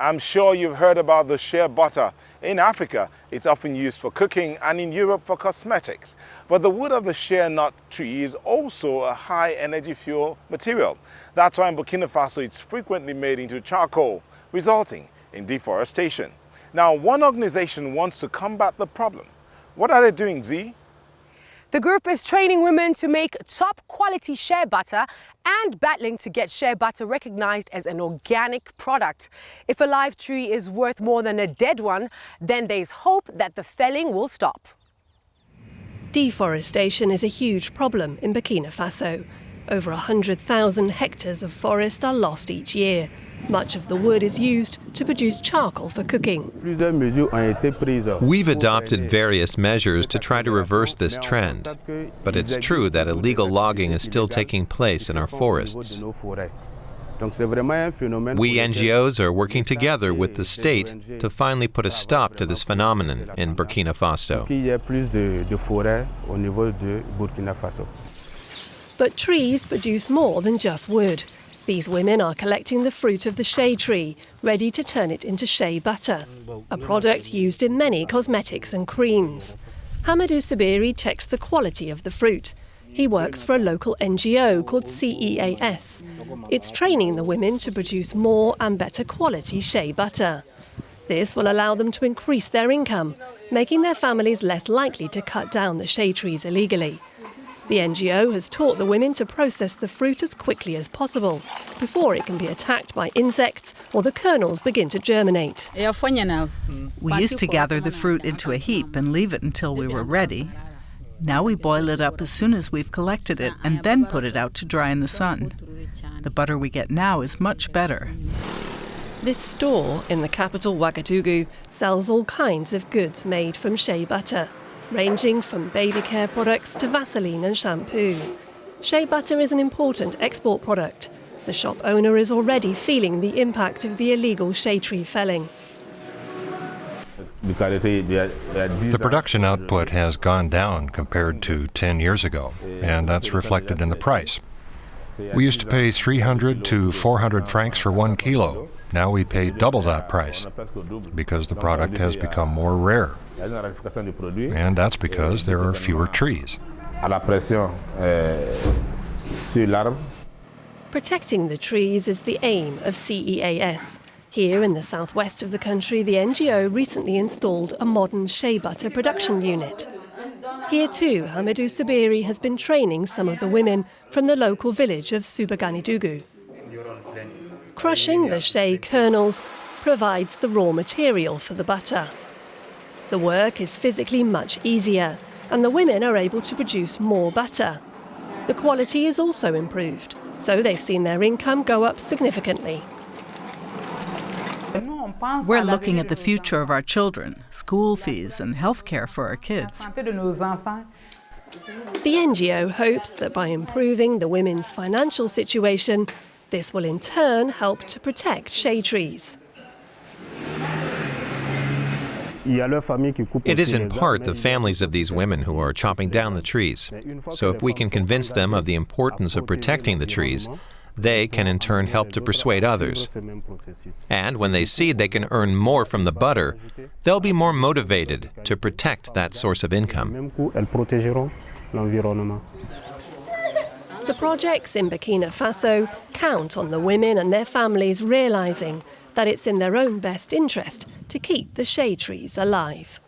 I'm sure you've heard about the shea butter. In Africa, it's often used for cooking and in Europe for cosmetics. But the wood of the shea nut tree is also a high energy fuel material. That's why in Burkina Faso it's frequently made into charcoal, resulting in deforestation. Now, one organization wants to combat the problem. What are they doing, Z? The group is training women to make top quality shea butter and battling to get shea butter recognized as an organic product. If a live tree is worth more than a dead one, then there's hope that the felling will stop. Deforestation is a huge problem in Burkina Faso. Over 100,000 hectares of forest are lost each year. Much of the wood is used to produce charcoal for cooking. We've adopted various measures to try to reverse this trend, but it's true that illegal logging is still taking place in our forests. We NGOs are working together with the state to finally put a stop to this phenomenon in Burkina Faso. But trees produce more than just wood. These women are collecting the fruit of the shea tree, ready to turn it into shea butter, a product used in many cosmetics and creams. Hamadou Sabiri checks the quality of the fruit. He works for a local NGO called CEAS. It's training the women to produce more and better quality shea butter. This will allow them to increase their income, making their families less likely to cut down the shea trees illegally. The NGO has taught the women to process the fruit as quickly as possible, before it can be attacked by insects or the kernels begin to germinate. We used to gather the fruit into a heap and leave it until we were ready. Now we boil it up as soon as we've collected it and then put it out to dry in the sun. The butter we get now is much better. This store in the capital Ouagadougou sells all kinds of goods made from shea butter, ranging from baby care products to Vaseline and shampoo. Shea butter is an important export product. The shop owner is already feeling the impact of the illegal shea tree felling. The production output has gone down compared to 10 years ago, and that's reflected in the price. We used to pay 300 to 400 francs for 1 kilo. Now we pay double that price because the product has become more rare. And that's because there are fewer trees. Protecting the trees is the aim of CEAS. Here in the southwest of the country, the NGO recently installed a modern shea butter production unit. Here too, Hamadou Sabiri has been training some of the women from the local village of Subaganidougou. Crushing the shea kernels provides the raw material for the butter. The work is physically much easier, and the women are able to produce more butter. The quality is also improved, so they've seen their income go up significantly. We're looking at the future of our children, school fees and health care for our kids. The NGO hopes that by improving the women's financial situation, this will in turn help to protect shea trees. It is in part the families of these women who are chopping down the trees. So if we can convince them of the importance of protecting the trees, they can in turn help to persuade others. And when they see they can earn more from the butter, they'll be more motivated to protect that source of income. The projects in Burkina Faso count on the women and their families realizing that it's in their own best interest to keep the shea trees alive.